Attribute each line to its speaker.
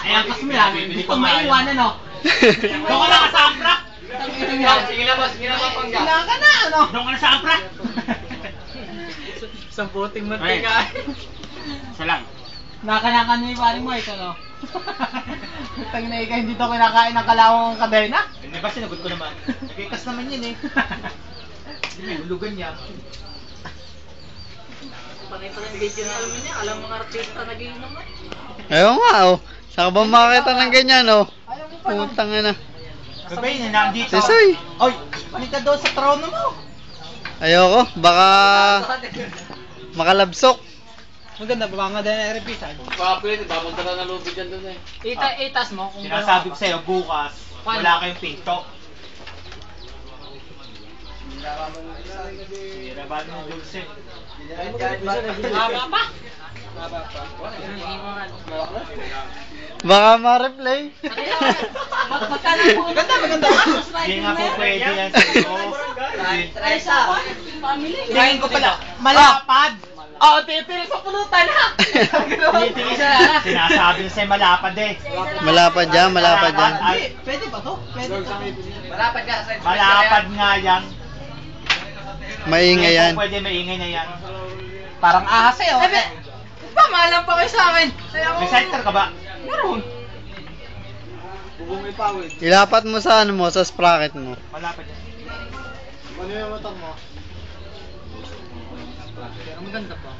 Speaker 1: Ayan, kasi mo yan. Hindi ko maiwan, ano? Doon ka na sa ampra.
Speaker 2: Sige na, boss. Sige na, papangga.
Speaker 1: Wala ka na, ano? Doon ka na sa ampra.
Speaker 2: Isang puting mantika.
Speaker 1: Isa lang. Nakanakan mo yung paring Mike, ano? Tangin na ikaw, hindi to kinakain ng kalawang kadena. Hindi ba, sinagot ko naman. Nakikas naman yun eh. Hindi, may hulugan niya.
Speaker 2: Panay pa ng video na alam niya. Alam mga artista naging naman.
Speaker 3: Ayaw nga, oh. Saan ka ba makakita ng ganyan, oh? Putang na.
Speaker 1: Sabay na nandito.
Speaker 3: Sisoy.
Speaker 1: Oy, panik ka doon sa trono mo.
Speaker 3: Ayoko, baka makalabsok.
Speaker 1: Maganda, baka nga din na-repeat.
Speaker 2: Papalit, babagda na lubid yan doon eh. Itas mo kung
Speaker 1: Sinasabi ko sa'yo, bukas, wala kayong pinto. Sira ba ng dulce?
Speaker 2: Haba pa.
Speaker 3: Baka ma-replay.
Speaker 1: Maganda. Hindi nga po pwede yan sa'yo. Tingin ko pala, malapad.
Speaker 2: Oo, titiri sa pulutan ha!
Speaker 1: Tinitingin siya. Sinasabi ko sa'yo, malapad eh.
Speaker 3: Malapad yan, malapad yan.
Speaker 1: Pwede ba to? Pwede to.
Speaker 2: Malapad ka.
Speaker 1: Malapad nga yan.
Speaker 3: Maingay yan.
Speaker 1: Pwede maingay na yan. Parang ahas eh, oh.
Speaker 2: Pa, maalam pa kayo sa akin.
Speaker 1: May center ka ba?
Speaker 2: Meron. Bubong may pawid.
Speaker 3: Ilapat mo sa ano mo, sa sprocket mo.
Speaker 1: Malapad yan.
Speaker 2: Ano yung matang mo? Pero maganda pa.